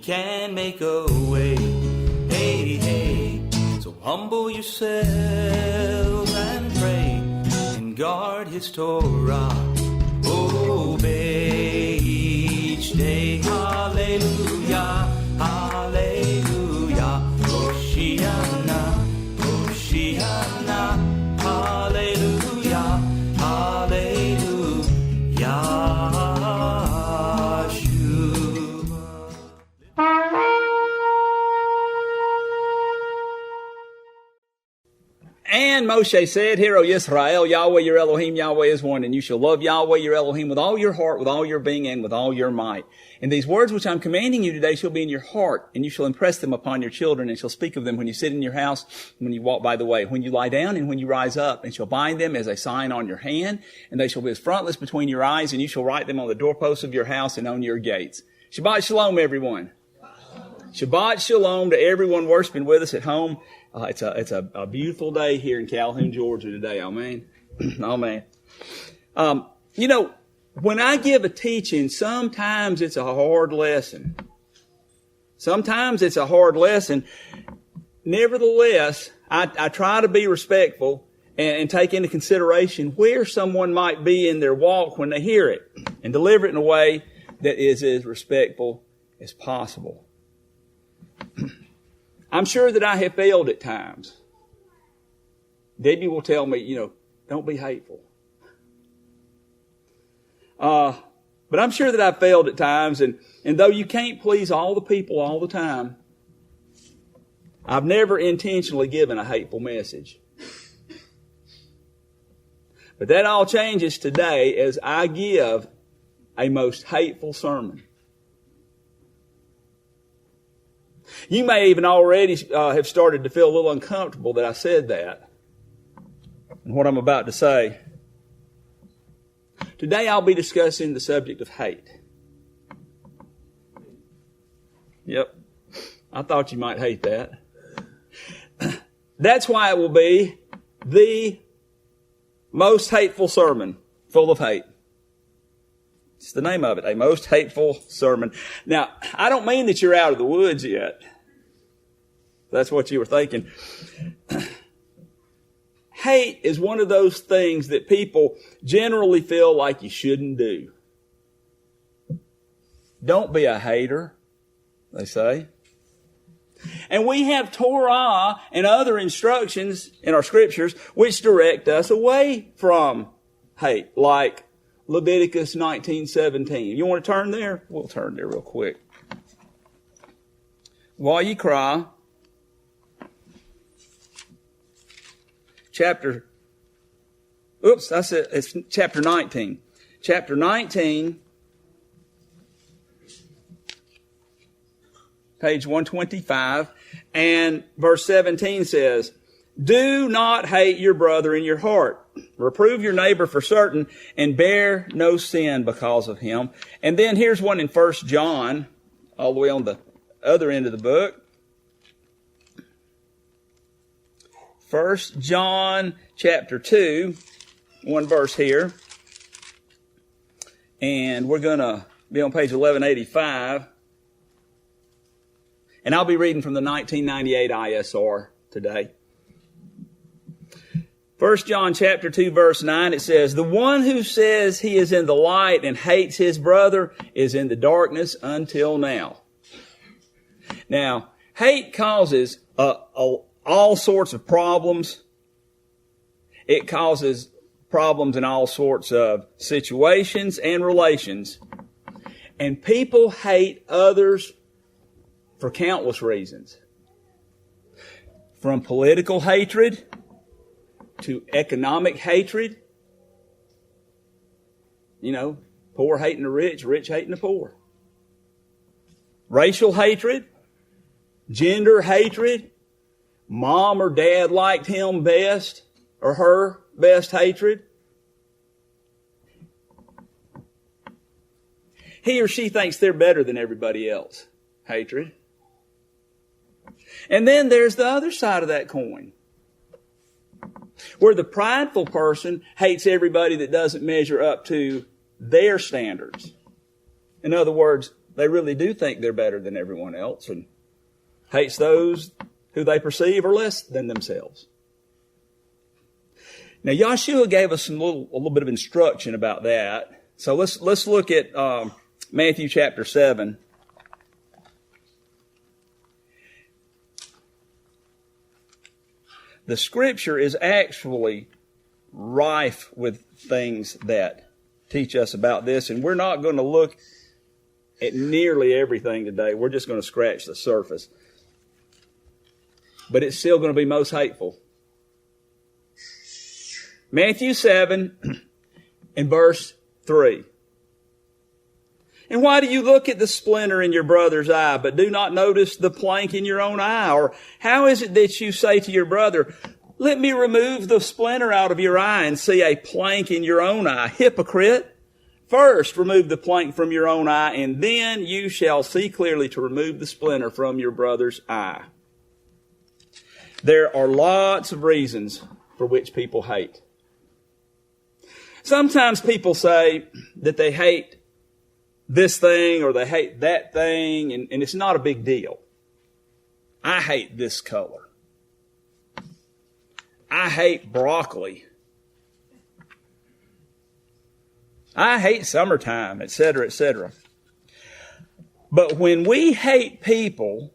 can make a way. Hey, hey, so humble yourselves and pray and guard His Torah. Obey each day. Hallelujah, hallelujah. Hoshiana, Hoshiana. Hallelujah, hallelujah. And Moshe said, Hear, O Yisrael, Yahweh your Elohim, Yahweh is one, and you shall love Yahweh your Elohim with all your heart, with all your being, and with all your might. And these words which I'm commanding you today shall be in your heart, and you shall impress them upon your children, and shall speak of them when you sit in your house, and when you walk by the way, when you lie down, and when you rise up, and shall bind them as a sign on your hand, and they shall be as frontlets between your eyes, and you shall write them on the doorposts of your house and on your gates. Shabbat Shalom, everyone. Shabbat Shalom to everyone worshiping with us at home. It's a beautiful day here in Calhoun, Georgia today. Amen. Amen. When I give a teaching, sometimes it's a hard lesson. Sometimes it's a hard lesson. Nevertheless, I try to be respectful and take into consideration where someone might be in their walk when they hear it, and deliver it in a way that is as respectful as possible. I'm sure that I have failed at times. Debbie will tell me, don't be hateful. But I'm sure that I've failed at times, and though you can't please all the people all the time, I've never intentionally given a hateful message. But that all changes today as I give a most hateful sermon. You may even already have started to feel a little uncomfortable that I said that and what I'm about to say. Today I'll be discussing the subject of hate. Yep, I thought you might hate that. That's why it will be the most hateful sermon, full of hate. It's the name of it, a most hateful sermon. Now, I don't mean that you're out of the woods yet. That's what you were thinking. Hate is one of those things that people generally feel like you shouldn't do. Don't be a hater, they say. And we have Torah and other instructions in our scriptures which direct us away from hate, like Leviticus 19:17. You want to turn there? We'll turn there real quick. YHWH it's chapter 19. Chapter 19, page 125, and verse 17 says, Do not hate your brother in your heart. Reprove your neighbor for certain, and bear no sin because of him. And then here's one in 1 John, all the way on the other end of the book. 1 John chapter 2, one verse here. And we're going to be on page 1185. And I'll be reading from the 1998 ISR today. 1 John chapter 2 verse 9, it says, The one who says he is in the light and hates his brother is in the darkness until now. Now, hate causes all sorts of problems. It causes problems in all sorts of situations and relations. And people hate others for countless reasons. From political hatred to economic hatred. Poor hating the rich, rich hating the poor. Racial hatred, gender hatred, mom or dad liked him best or her best hatred. He or she thinks they're better than everybody else. Hatred. And then there's the other side of that coin, where the prideful person hates everybody that doesn't measure up to their standards. In other words, They really do think they're better than everyone else and hates those who they perceive are less than themselves. Now, Yahshua gave us a little bit of instruction about that. So let's look at Matthew chapter 7. The Scripture is actually rife with things that teach us about this, and we're not going to look at nearly everything today. We're just going to scratch the surface. But it's still going to be most hateful. Matthew 7 and verse 3. And why do you look at the splinter in your brother's eye, but do not notice the plank in your own eye? Or how is it that you say to your brother, let me remove the splinter out of your eye and see a plank in your own eye? Hypocrite! First remove the plank from your own eye, and then you shall see clearly to remove the splinter from your brother's eye. There are lots of reasons for which people hate. Sometimes people say that they hate this thing or they hate that thing, and it's not a big deal. I hate this color. I hate broccoli. I hate summertime, etc., etc. But when we hate people,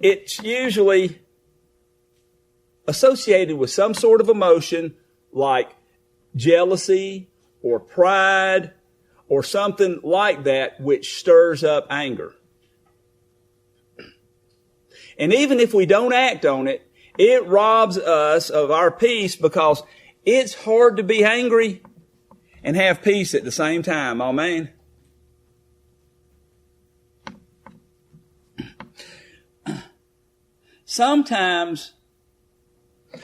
it's usually associated with some sort of emotion like jealousy or pride or something like that which stirs up anger. And even if we don't act on it, it robs us of our peace because it's hard to be angry and have peace at the same time. Amen. Sometimes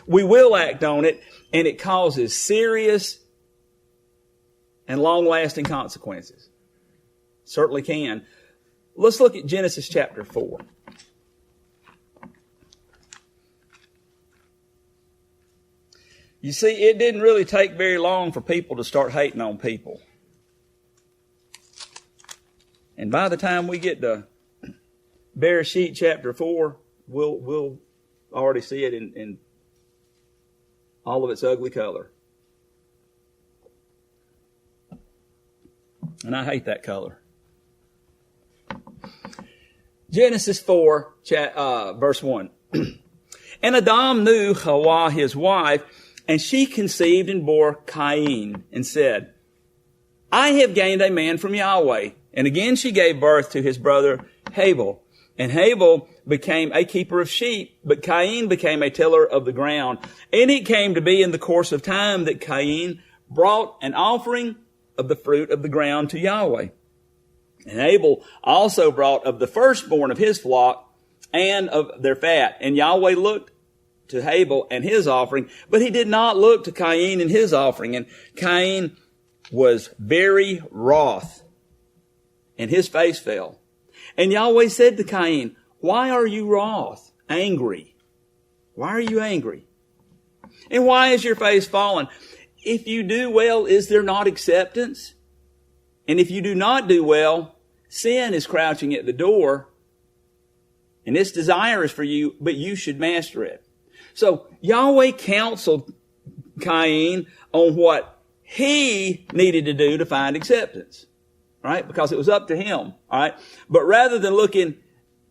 we will act on it and it causes serious and long-lasting consequences. Certainly can. Let's look at Genesis chapter 4. You see, it didn't really take very long for people to start hating on people. And by the time we get to Bereshit chapter 4, we'll already see it in all of its ugly color. And I hate that color. Genesis 4, verse 1. And Adam knew Hawa his wife, and she conceived and bore Cain, and said, I have gained a man from Yahweh. And again she gave birth to his brother Hateful. And Hateful became a keeper of sheep, but Cain became a tiller of the ground. And it came to be in the course of time that Cain brought an offering of the fruit of the ground to Yahweh. And Abel also brought of the firstborn of his flock and of their fat. And Yahweh looked to Abel and his offering, but he did not look to Cain and his offering. And Cain was very wroth, and his face fell. And Yahweh said to Cain, why are you wroth, angry? Why are you angry? And why is your face fallen? If you do well, is there not acceptance? And if you do not do well, sin is crouching at the door, and its desire is for you, but you should master it. So Yahweh counseled Cain on what he needed to do to find acceptance, right? Because it was up to him, all right? But rather than looking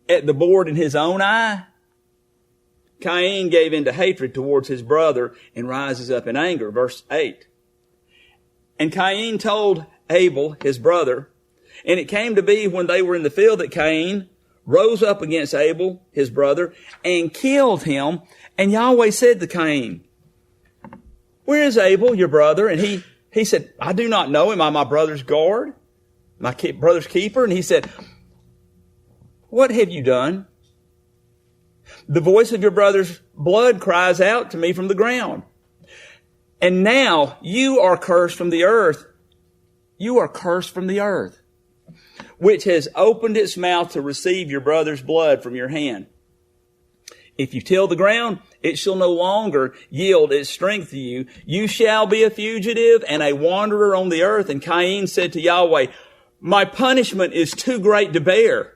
at the board in his own eye, Cain gave into hatred towards his brother and rises up in anger. Verse 8. And Cain told Abel, his brother, and it came to be when they were in the field that Cain rose up against Abel, his brother, and killed him. And Yahweh said to Cain, where is Abel, your brother? And he said, I do not know him. I'm my brother's guard, my brother's keeper. And he said, what have you done? The voice of your brother's blood cries out to me from the ground. And now you are cursed from the earth. You are cursed from the earth, which has opened its mouth to receive your brother's blood from your hand. If you till the ground, it shall no longer yield its strength to you. You shall be a fugitive and a wanderer on the earth. And Cain said to Yahweh, My punishment is too great to bear.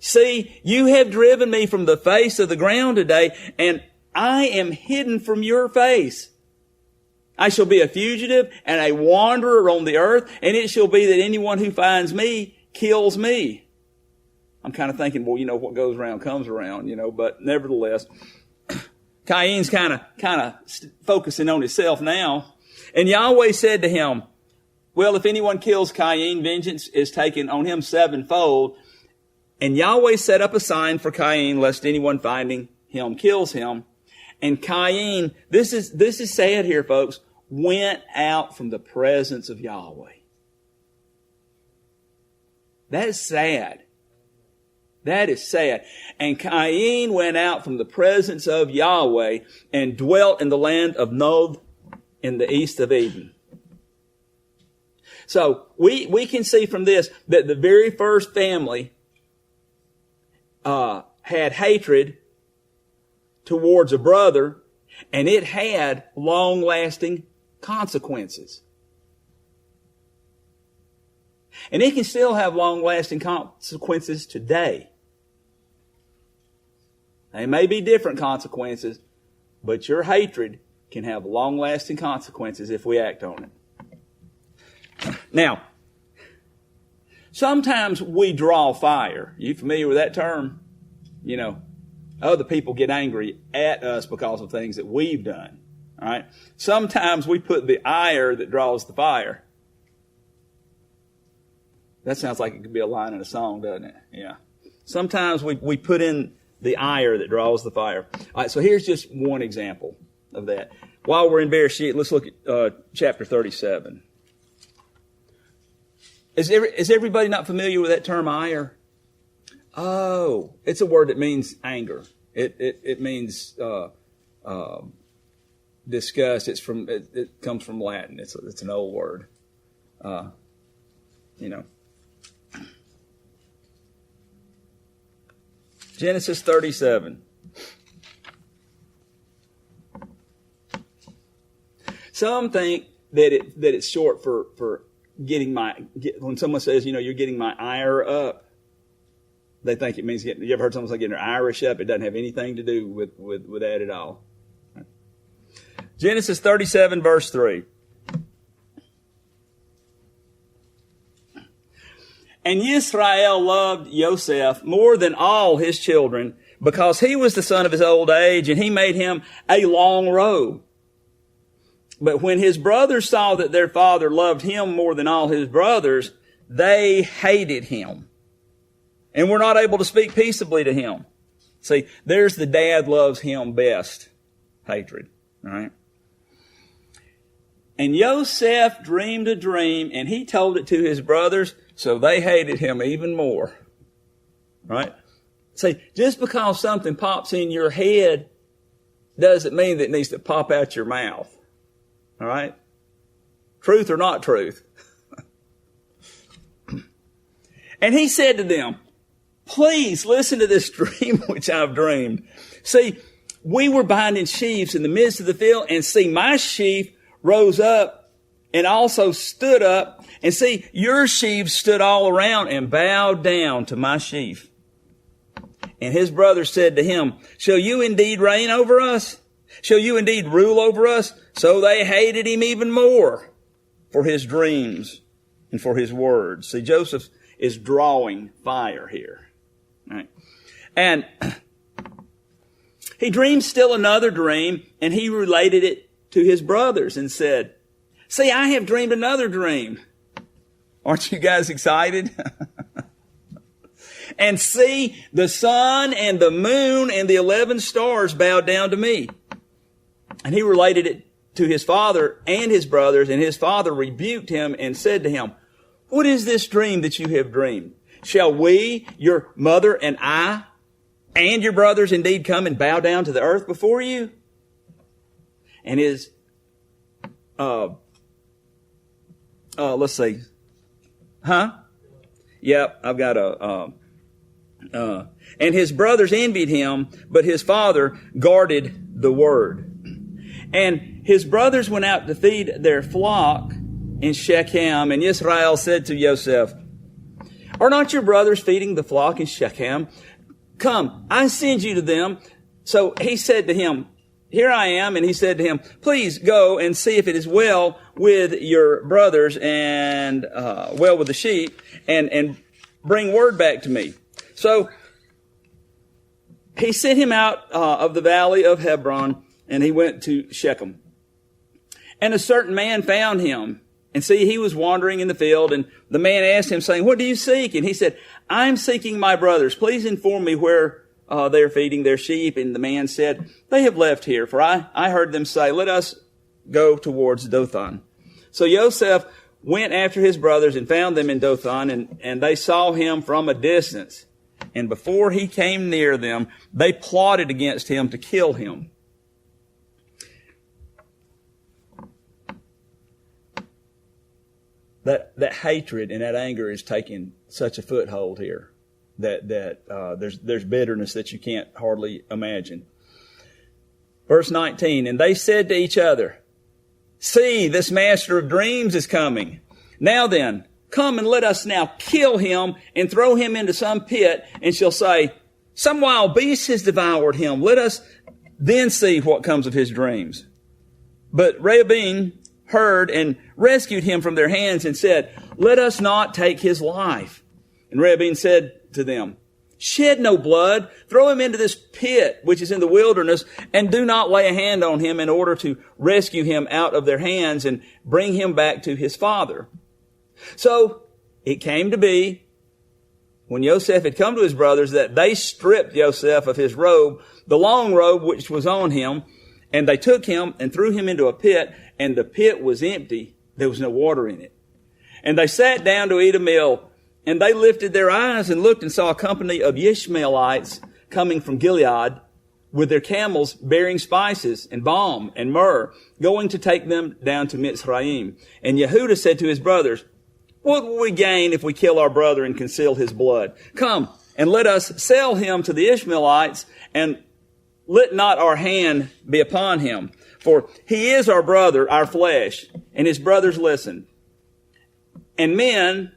See, you have driven me from the face of the ground today, and I am hidden from your face. I shall be a fugitive and a wanderer on the earth, and it shall be that anyone who finds me kills me. I'm kind of thinking, well, what goes around comes around, but nevertheless, Cain's kind of focusing on himself now. And Yahweh said to him, well, if anyone kills Cain, vengeance is taken on him sevenfold. And Yahweh set up a sign for Cain, lest anyone finding him kills him. And Cain, this is sad here, folks, went out from the presence of Yahweh. That is sad. That is sad. And Cain went out from the presence of Yahweh and dwelt in the land of Nod in the east of Eden. So we can see from this that the very first family had hatred towards a brother, and it had long-lasting consequences. And it can still have long-lasting consequences today. They may be different consequences, but your hatred can have long-lasting consequences if we act on it. Now, sometimes we draw fire. You familiar with that term? Other people get angry at us because of things that we've done. All right? Sometimes we put the ire that draws the fire. That sounds like it could be a line in a song, doesn't it? Yeah. Sometimes we put in the ire that draws the fire. All right, so here's just one example of that. While we're in Bereshit, let's look at chapter 37. Is everybody not familiar with that term ire? Oh, it's a word that means anger. It means disgust. It comes from Latin. It's an old word. Genesis 37. Some think that it's short for when someone says, you're getting my ire up, they think it means you ever heard someone say getting their Irish up? It doesn't have anything to do with that at all. Genesis 37 verse 3. And Yisrael loved Yosef more than all his children, because he was the son of his old age, and he made him a long robe. But when his brothers saw that their father loved him more than all his brothers, they hated him and were not able to speak peaceably to him. See, there's the dad loves him best hatred. All right. And Yosef dreamed a dream, and he told it to his brothers, so they hated him even more. Right? See, just because something pops in your head doesn't mean that it needs to pop out your mouth. All right? Truth or not truth. And he said to them, please listen to this dream which I've dreamed. See, we were binding sheaves in the midst of the field, and see, my sheaf rose up and also stood up. And see, your sheaves stood all around and bowed down to my sheaf. And his brothers said to him, shall you indeed reign over us? Shall you indeed rule over us? So they hated him even more for his dreams and for his words. See, Joseph is drawing fire here. Right? And he dreamed still another dream, and he related it to his brothers and said, see, I have dreamed another dream. Aren't you guys excited? And see, the sun and the moon and the 11 stars bowed down to me. And he related it to his father and his brothers, and his father rebuked him and said to him, what is this dream that you have dreamed? Shall we, your mother and I, and your brothers indeed come and bow down to the earth before you? And his, let's see. Yep, I've got and his brothers envied him, but his father guarded the word. And his brothers went out to feed their flock, in Shechem. And Israel said to Joseph, are not your brothers feeding the flock in Shechem? Come, I send you to them. So he said to him, here I am. And he said to him, please go and see if it is well with your brothers and well with the sheep, and bring word back to me. So he sent him out of the valley of Hebron, and he went to Shechem. And a certain man found him. And see, he was wandering in the field, and the man asked him, saying, what do you seek? And he said, I'm seeking my brothers. Please inform me where they're feeding their sheep. And the man said, they have left here, for I heard them say, let us go towards Dothan. So Joseph went after his brothers and found them in Dothan, and they saw him from a distance. And before he came near them, they plotted against him to kill him. That hatred and that anger is taking such a foothold here that there's bitterness that you can't hardly imagine. Verse 19, and they said to each other, see, this master of dreams is coming. Now then, come and let us now kill him and throw him into some pit, and shall say, some wild beast has devoured him. Let us then see what comes of his dreams. But Reuben heard and rescued him from their hands and said, let us not take his life. And Reuben said to them, shed no blood, throw him into this pit which is in the wilderness, and do not lay a hand on him in order to rescue him out of their hands and bring him back to his father. So it came to be, when Joseph had come to his brothers, that they stripped Joseph of his robe, the long robe which was on him, and they took him and threw him into a pit, and the pit was empty. There was no water in it. And they sat down to eat a meal, and they lifted their eyes and looked and saw a company of Ishmaelites coming from Gilead with their camels bearing spices and balm and myrrh, going to take them down to Mitzrayim. And Yehudah said to his brothers, what will we gain if we kill our brother and conceal his blood? Come and let us sell him to the Ishmaelites, and let not our hand be upon him. For he is our brother, our flesh. And his brothers listened. And men,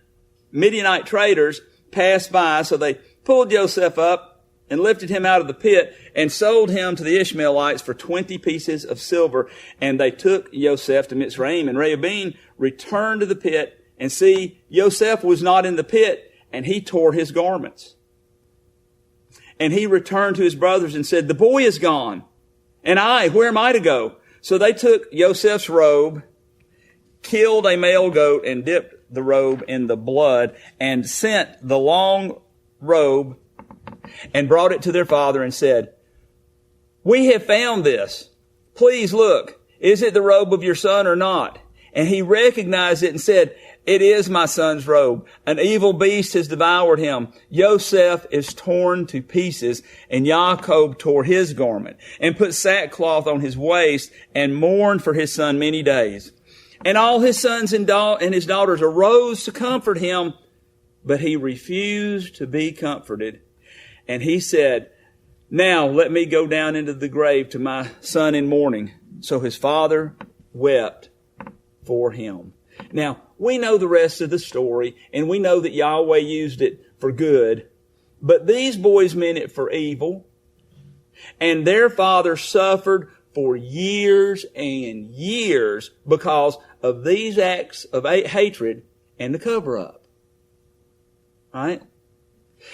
Midianite traders, passed by. So they pulled Joseph up and lifted him out of the pit and sold him to the Ishmaelites for 20 pieces of silver. And they took Joseph to Mitzrayim. And Reuben returned to the pit, and see, Joseph was not in the pit, and he tore his garments. And he returned to his brothers and said, the boy is gone. And where am I to go? So they took Joseph's robe, killed a male goat, and dipped the robe in the blood, and sent the long robe and brought it to their father and said, we have found this. Please look, is it the robe of your son or not? And he recognized it and said, it is my son's robe. An evil beast has devoured him. Joseph is torn to pieces, and Jacob tore his garment and put sackcloth on his waist and mourned for his son many days. And all his sons and his daughters arose to comfort him, but he refused to be comforted. And he said, now let me go down into the grave to my son in mourning. So his father wept for him. Now, we know the rest of the story, and we know that Yahweh used it for good. But these boys meant it for evil. And their father suffered for years and years because of these acts of hatred and the cover-up. Right?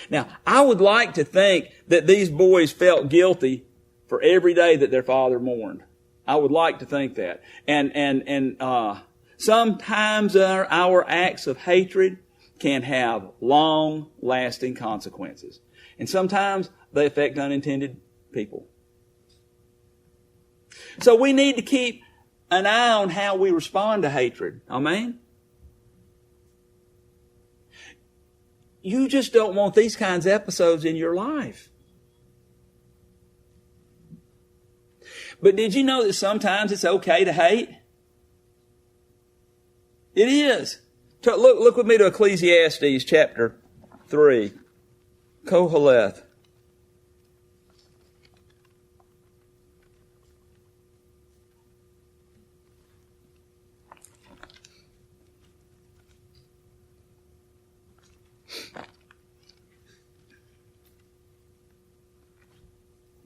Now, I would like to think that these boys felt guilty for every day that their father mourned. I would like to think that. And sometimes our acts of hatred can have long-lasting consequences. And sometimes they affect unintended people. So we need to keep an eye on how we respond to hatred. Amen? You just don't want these kinds of episodes in your life. But did you know that sometimes it's okay to hate? It is. Look with me to Ecclesiastes chapter 3. Koheleth.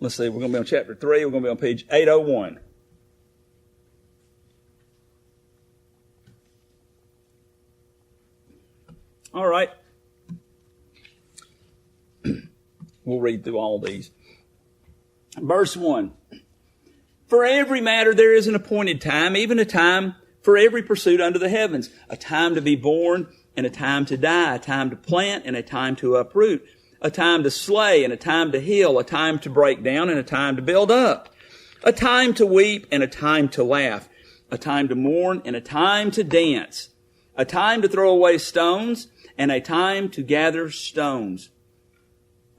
let's see, we're going to be on chapter 3. We're going to be on page 801. All right. We'll read through all these. Verse 1. For every matter there is an appointed time, even a time for every pursuit under the heavens. A time to be born and a time to die. A time to plant and a time to uproot. A time to slay and a time to heal. A time to break down and a time to build up. A time to weep and a time to laugh. A time to mourn and a time to dance. A time to throw away stones and a time to gather stones.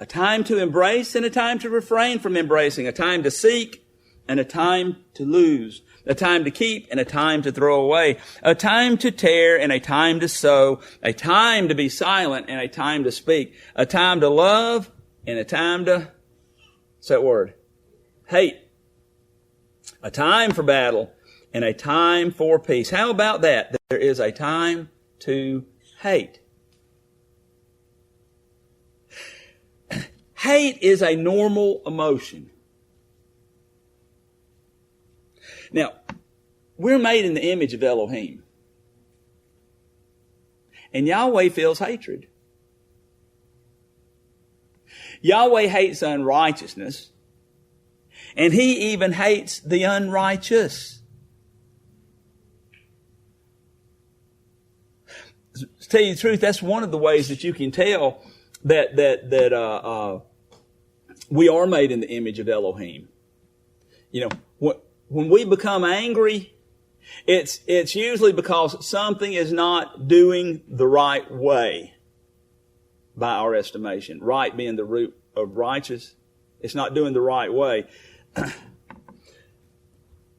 A time to embrace and a time to refrain from embracing. A time to seek and a time to lose. A time to keep and a time to throw away. A time to tear and a time to sow. A time to be silent and a time to speak. A time to love and a time to, what's that word? Hate. A time for battle and a time for peace. How about that? There is a time to hate. Hate is a normal emotion. Now, we're made in the image of Elohim. And Yahweh feels hatred. Yahweh hates unrighteousness. And He even hates the unrighteous. To tell you the truth, that's one of the ways that you can tell that we are made in the image of Elohim. You know, when we become angry, it's usually because something is not doing the right way by our estimation. Right being the root of righteous. It's not doing the right way.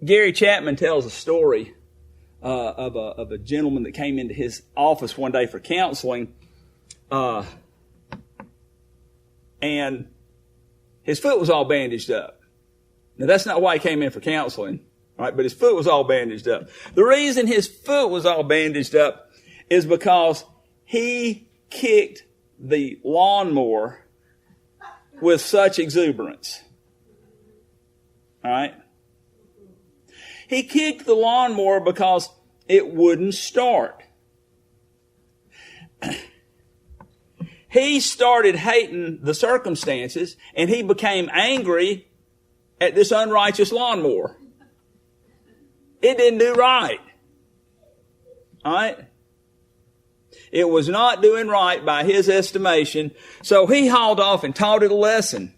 Gary Chapman tells a story of a gentleman that came into his office one day for counseling, and his foot was all bandaged up. Now, that's not why he came in for counseling, right? But his foot was all bandaged up. The reason his foot was all bandaged up is because he kicked the lawnmower with such exuberance. All right? He kicked the lawnmower because it wouldn't start. He started hating the circumstances, and he became angry at this unrighteous lawnmower. It didn't do right. All right? It was not doing right by his estimation, so he hauled off and taught it a lesson.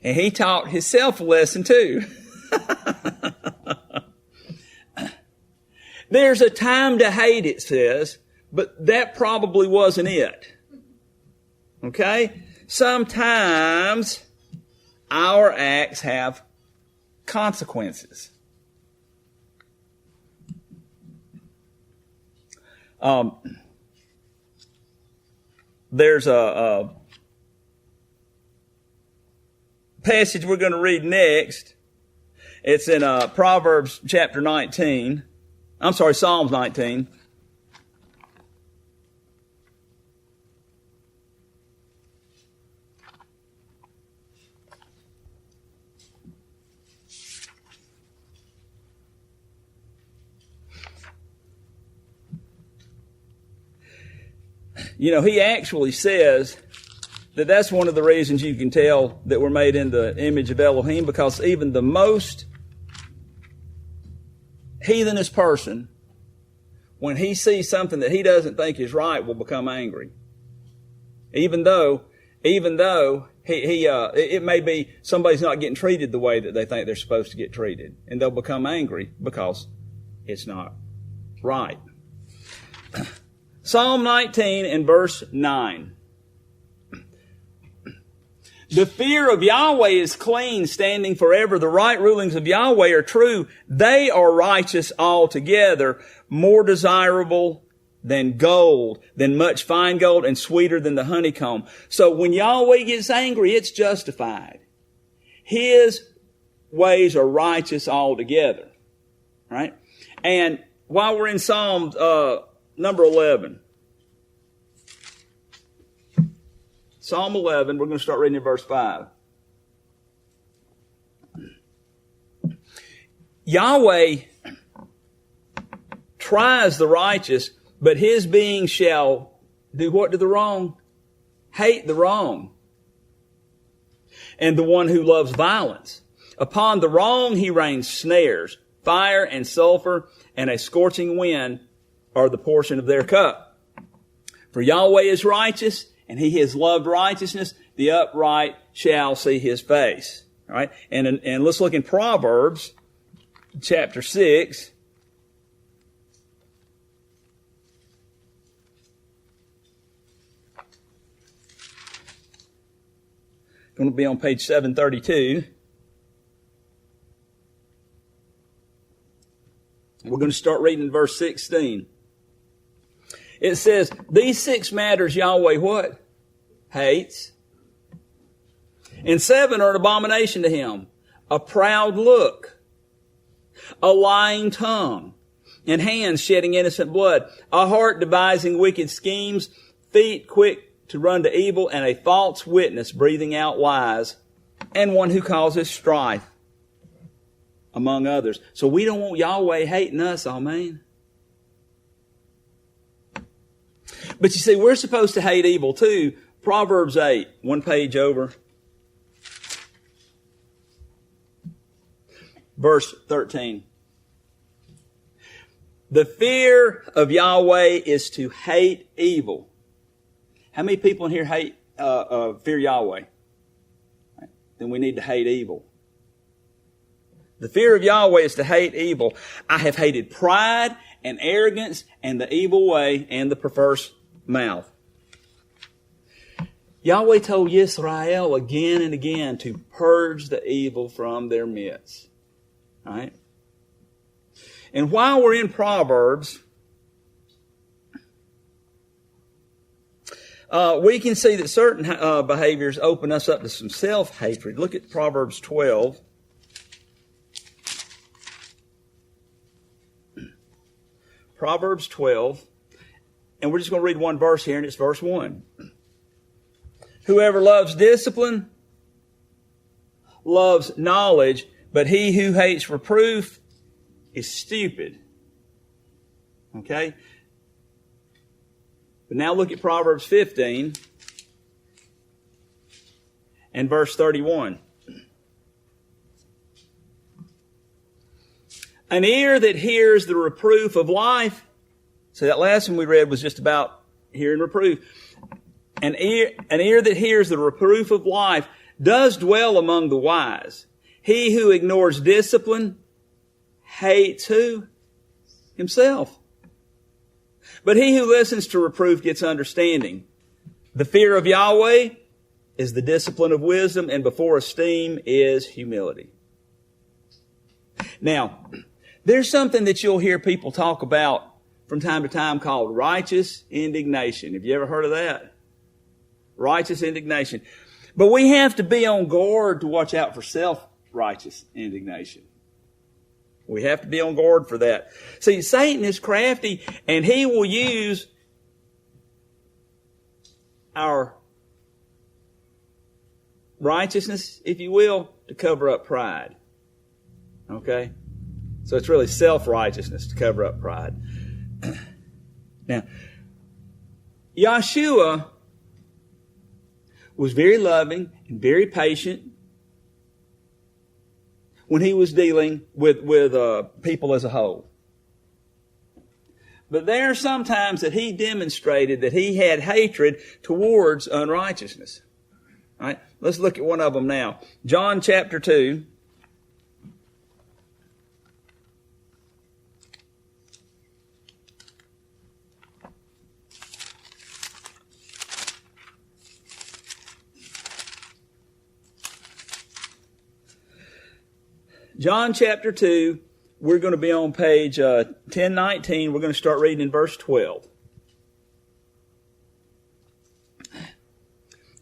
And he taught himself a lesson too. There's a time to hate, it says, but that probably wasn't it. Okay? Sometimes our acts have consequences. There's a passage we're going to read next. It's in Proverbs chapter 19. I'm sorry, Psalms 19. You know, he actually says that that's one of the reasons you can tell that we're made in the image of Elohim, because even the most heathenish person, when he sees something that he doesn't think is right, will become angry. Even though it may be somebody's not getting treated the way that they think they're supposed to get treated, and they'll become angry because it's not right. Psalm 19 and verse 9. The fear of Yahweh is clean, standing forever. The right rulings of Yahweh are true. They are righteous altogether, more desirable than gold, than much fine gold, and sweeter than the honeycomb. So when Yahweh gets angry, it's justified. His ways are righteous altogether. Right? And while we're in Psalm number 11. Psalm 11, we're going to start reading in verse 5. Yahweh tries the righteous, but his being shall do what to the wrong? Hate the wrong. And the one who loves violence. Upon the wrong he rains snares. Fire and sulfur and a scorching wind are the portion of their cup. For Yahweh is righteous, and he has loved righteousness. The upright shall see his face. All right? And let's look in Proverbs chapter 6. Going to be on page 732. We're going to start reading verse 16. It says, these 6 matters Yahweh what? Hates. And 7 are an abomination to him. A proud look, a lying tongue, and hands shedding innocent blood, a heart devising wicked schemes, feet quick to run to evil, and a false witness breathing out lies, and one who causes strife, among others. So we don't want Yahweh hating us, amen. But you see, we're supposed to hate evil too. Proverbs 8, one page over. Verse 13. The fear of Yahweh is to hate evil. How many people in here fear Yahweh? Then we need to hate evil. The fear of Yahweh is to hate evil. I have hated pride and arrogance and the evil way and the perverse mouth. Yahweh told Israel again and again to purge the evil from their midst. All right? And while we're in Proverbs, we can see that certain behaviors open us up to some self-hatred. Look at Proverbs 12. Proverbs 12. And we're just going to read one verse here, and it's verse 1. Whoever loves discipline loves knowledge, but he who hates reproof is stupid. Okay? But now look at Proverbs 15 and verse 31. An ear that hears the reproof of life. So that last one we read was just about hearing reproof. An ear that hears the reproof of life does dwell among the wise. He who ignores discipline hates who? Himself. But he who listens to reproof gets understanding. The fear of Yahweh is the discipline of wisdom, and before esteem is humility. Now, there's something that you'll hear people talk about from time to time called righteous indignation. Have you ever heard of that? Righteous indignation. But we have to be on guard to watch out for self-righteous indignation. We have to be on guard for that. See, Satan is crafty, and he will use our righteousness, if you will, to cover up pride. Okay? So it's really self-righteousness to cover up pride. Now, Yahshua was very loving and very patient when he was dealing with people as a whole. But there are some times that he demonstrated that he had hatred towards unrighteousness. All right? Let's look at one of them now. John chapter 2. John chapter 2, we're going to be on page 1019. We're going to start reading in verse 12.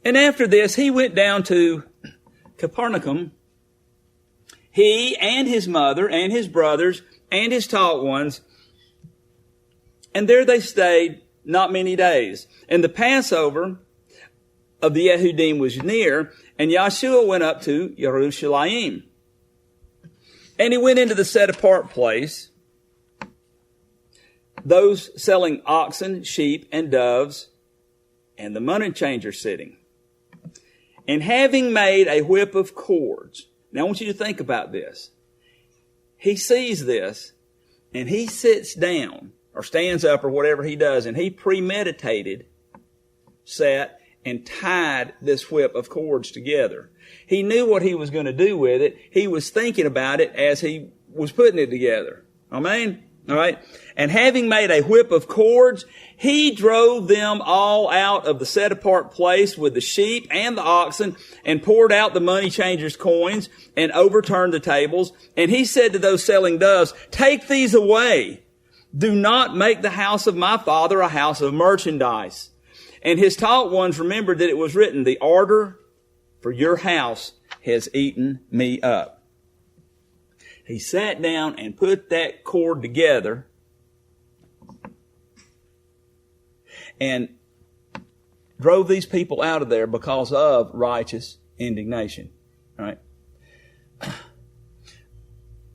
And after this, he went down to Capernaum, he and his mother and his brothers and his taught ones, and there they stayed not many days. And the Passover of the Yehudim was near, and Yahshua went up to Jerusalem. And he went into the set-apart place, those selling oxen, sheep, and doves, and the money changer sitting. And having made a whip of cords. Now I want you to think about this. He sees this, and he sits down, or stands up, or whatever he does, and he premeditated, sat, and tied this whip of cords together. He knew what he was going to do with it. He was thinking about it as he was putting it together. Amen? All right? And having made a whip of cords, he drove them all out of the set-apart place with the sheep and the oxen, and poured out the money changers' coins, and overturned the tables. And he said to those selling doves, "Take these away. Do not make the house of my Father a house of merchandise." And his taught ones remembered that it was written, "The ardor for your house has eaten me up." He sat down and put that cord together and drove these people out of there because of righteous indignation. All right?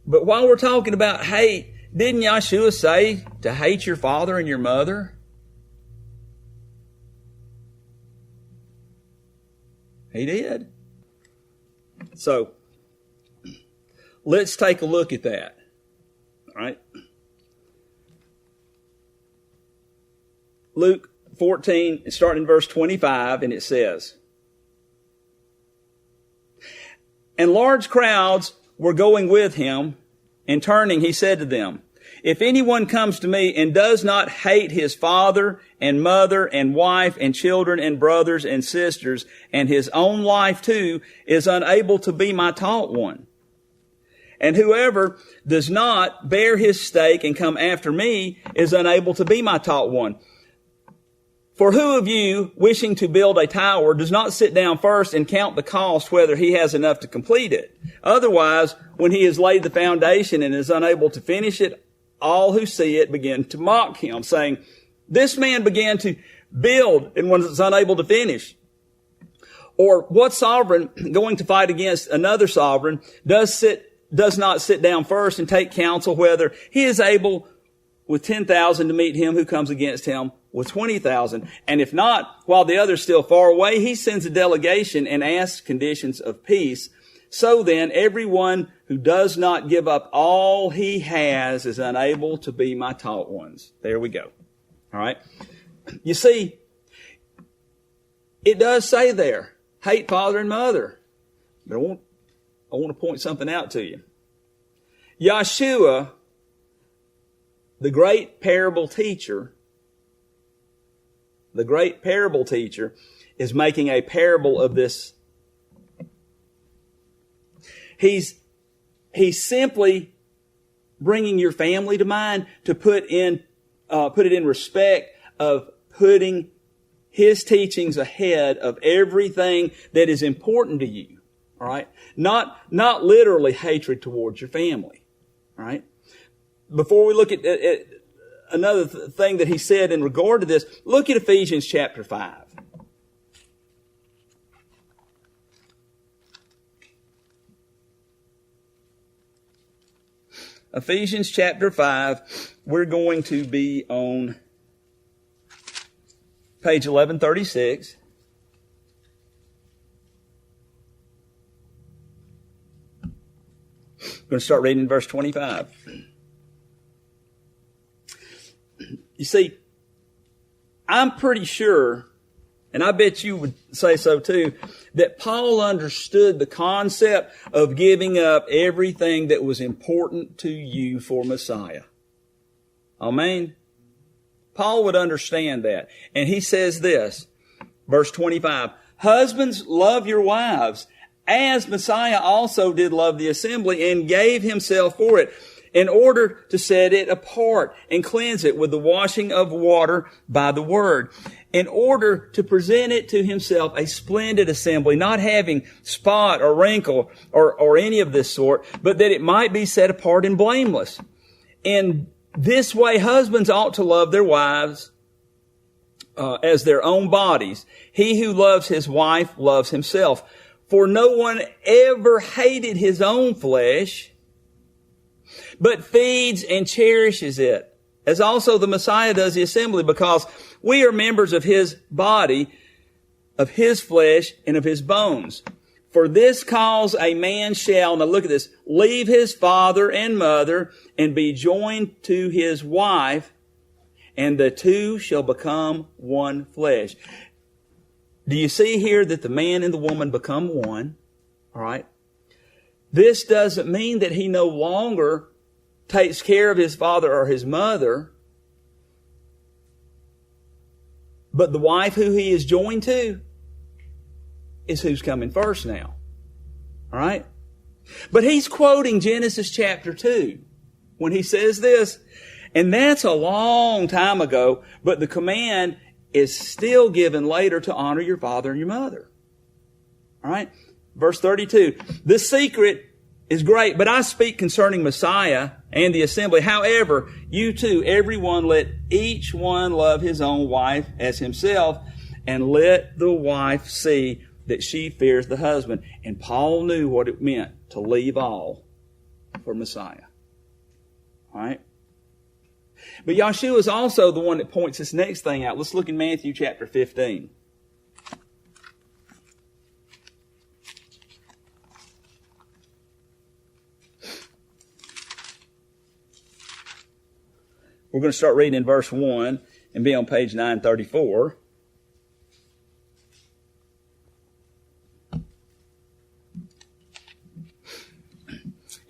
But while we're talking about hate, didn't Yahshua say to hate your father and your mother? He did. So, let's take a look at that. All right? Luke 14, starting in verse 25, and it says, "And large crowds were going with him, and turning, he said to them, 'If anyone comes to me and does not hate his father and mother and wife and children and brothers and sisters and his own life too, is unable to be my taught one. And whoever does not bear his stake and come after me is unable to be my taught one. For who of you, wishing to build a tower, does not sit down first and count the cost whether he has enough to complete it? Otherwise, when he has laid the foundation and is unable to finish it, all who see it begin to mock him, saying, this man began to build and was unable to finish. Or what sovereign, going to fight against another sovereign, does not sit down first and take counsel whether he is able with 10,000 to meet him who comes against him with 20,000? And if not, while the other is still far away, he sends a delegation and asks conditions of peace. So then, everyone who does not give up all he has is unable to be my taught ones. There we go. All right. You see, it does say there, hate father and mother. But I want to point something out to you. Yahshua, the great parable teacher, is making a parable of this. He's simply bringing your family to mind to put it in respect of putting his teachings ahead of everything that is important to you. All right? Not literally hatred towards your family. All right? Before we look at another thing that he said in regard to this, look at Ephesians chapter 5. Ephesians chapter 5, we're going to be on page 1136. I'm going to start reading in verse 25. You see, I'm pretty sure, and I bet you would say so too, that Paul understood the concept of giving up everything that was important to you for Messiah. Amen? Paul would understand that. And he says this, verse 25, husbands, love your wives, as Messiah also did love the assembly and gave himself for it, in order to set it apart and cleanse it with the washing of water by the word, in order to present it to himself a splendid assembly, not having spot or wrinkle or any of this sort, but that it might be set apart and blameless. In this way, husbands ought to love their wives as their own bodies. He who loves his wife loves himself. For no one ever hated his own flesh, but feeds and cherishes it, as also the Messiah does the assembly, because we are members of his body, of his flesh, and of his bones. For this cause a man shall, now look at this, leave his father and mother, and be joined to his wife, and the two shall become one flesh. Do you see here that the man and the woman become one? All right. This doesn't mean that he no longer takes care of his father or his mother, but the wife who he is joined to is who's coming first now. All right? But he's quoting Genesis chapter 2 when he says this, and that's a long time ago, but the command is still given later to honor your father and your mother. All right? Verse 32, the secret is great, but I speak concerning Messiah and the assembly. However, you too, everyone, let each one love his own wife as himself, and let the wife see that she fears the husband. And Paul knew what it meant to leave all for Messiah. All right? But Yahshua is also the one that points this next thing out. Let's look in Matthew chapter 15. We're going to start reading in verse 1 and be on page 934.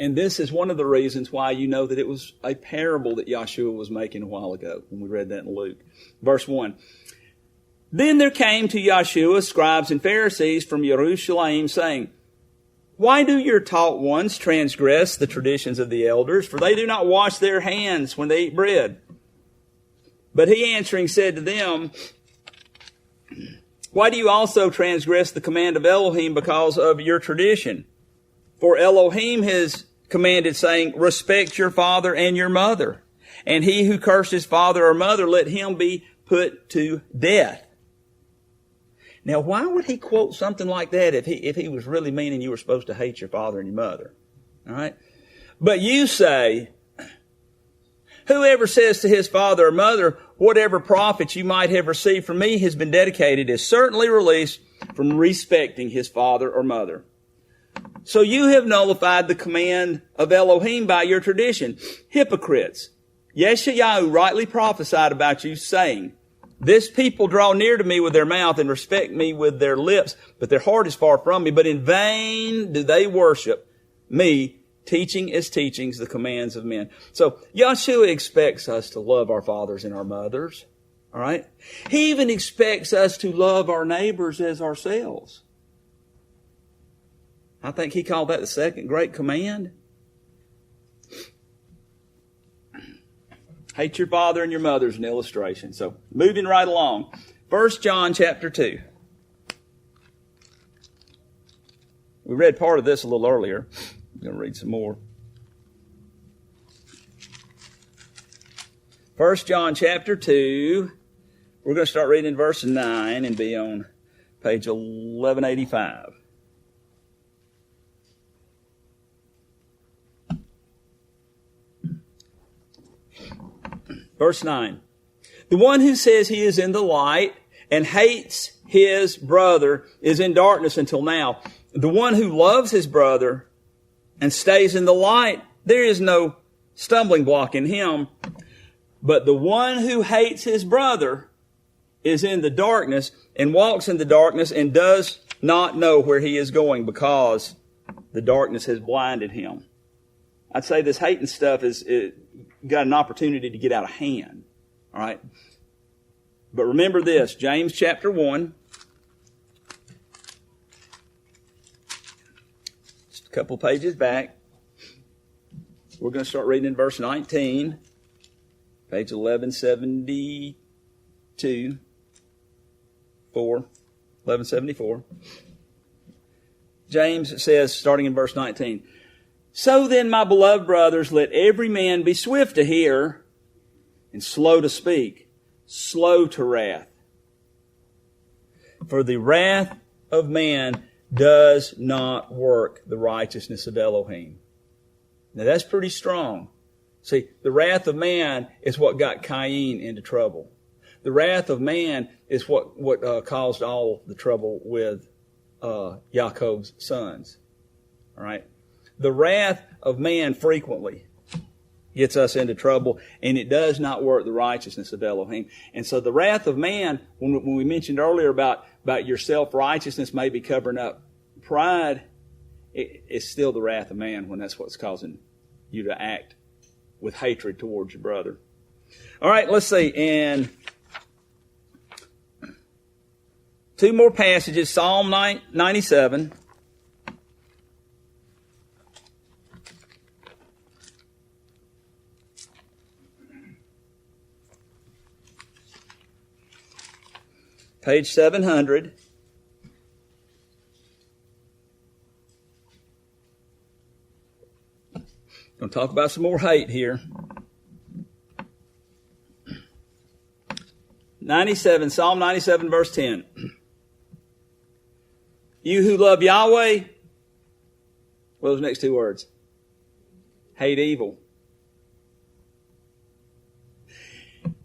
And this is one of the reasons why you know that it was a parable that Yahshua was making a while ago when we read that in Luke. Verse 1. Then there came to Yahshua scribes and Pharisees from Jerusalem, saying, why do your taught ones transgress the traditions of the elders? For they do not wash their hands when they eat bread. But he answering said to them, why do you also transgress the command of Elohim because of your tradition? For Elohim has commanded, saying, respect your father and your mother. And he who curses father or mother, let him be put to death. Now, why would he quote something like that if he was really meaning you were supposed to hate your father and your mother? All right? But you say, whoever says to his father or mother, whatever profit you might have received from me has been dedicated, is certainly released from respecting his father or mother. So you have nullified the command of Elohim by your tradition. Hypocrites! YHWH rightly prophesied about you, saying, this people draw near to me with their mouth and respect me with their lips, but their heart is far from me. But in vain do they worship me, teaching as teachings the commands of men. So Yahshua expects us to love our fathers and our mothers. All right? He even expects us to love our neighbors as ourselves. I think he called that the second great command. Hate your father and your mother is an illustration. So, moving right along. 1 John chapter 2. We read part of this a little earlier. I'm going to read some more. 1 John chapter 2. We're going to start reading in verse 9 and be on page 1185. Verse 9. The one who says he is in the light and hates his brother is in darkness until now. The one who loves his brother and stays in the light, there is no stumbling block in him. But the one who hates his brother is in the darkness and walks in the darkness and does not know where he is going because the darkness has blinded him. I'd say this hating stuff is got an opportunity to get out of hand. All right? But remember this, James chapter 1. Just a couple pages back. We're going to start reading in verse 19. Page 1172. 1174. James says, starting in verse 19, so then, my beloved brothers, let every man be swift to hear and slow to speak, slow to wrath. For the wrath of man does not work the righteousness of Elohim. Now that's pretty strong. See, the wrath of man is what got Cain into trouble. The wrath of man is what caused all the trouble with Yaakov's sons. All right? The wrath of man frequently gets us into trouble, and it does not work the righteousness of Elohim. And so the wrath of man, when we mentioned earlier about your self-righteousness maybe covering up pride, it's still the wrath of man when that's what's causing you to act with hatred towards your brother. All right, let's see. And two more passages. Psalm 97. Page 700. Going to talk about some more hate here. 97, Psalm 97, verse 10. You who love Yahweh, what are those next two words? Hate evil.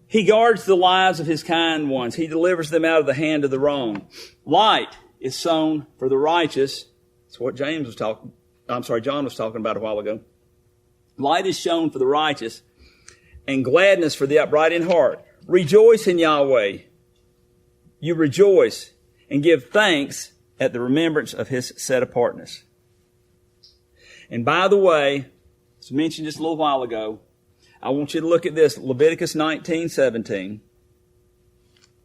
He guards the lives of his kind ones. He delivers them out of the hand of the wrong. Light is sown for the righteous. That's what John was talking about a while ago. Light is shown for the righteous, and gladness for the upright in heart. Rejoice in Yahweh. You rejoice and give thanks at the remembrance of his set apartness. And by the way, as mentioned just a little while ago, I want you to look at this, Leviticus 19:17.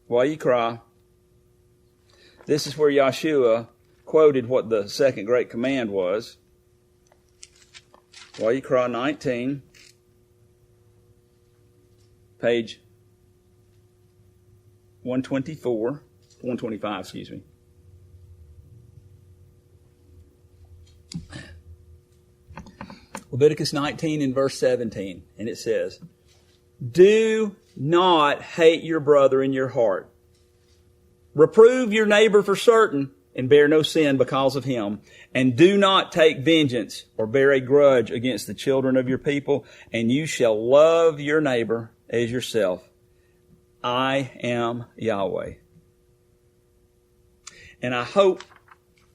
While you cry, this is where Yahshua quoted what the second great command was. While you cry, 19, page 125, excuse me. Leviticus 19 and verse 17, and it says, do not hate your brother in your heart. Reprove your neighbor for certain, and bear no sin because of him. And do not take vengeance or bear a grudge against the children of your people, and you shall love your neighbor as yourself. I am Yahweh. And I hope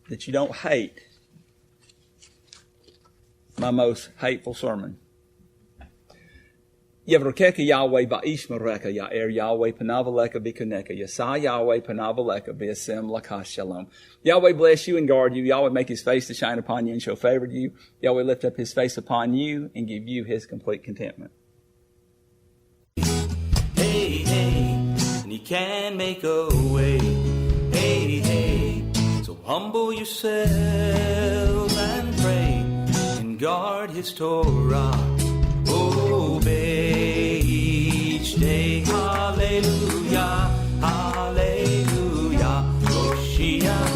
that you don't hate my most hateful sermon. Yevrokeka Yahweh ba'ishmareka ya'er Yahweh panavaleka bikuneka yasa Yahweh panavaleka bi'asem lakas shalom. Yahweh bless you and guard you. Yahweh make his face to shine upon you and show favor to you. Yahweh lift up his face upon you and give you his complete contentment. Hey, hey, and he can make a way. Hey, hey, so humble yourselves and pray and guard his Torah. Obey each day. Hallelujah, hallelujah. Hoshia.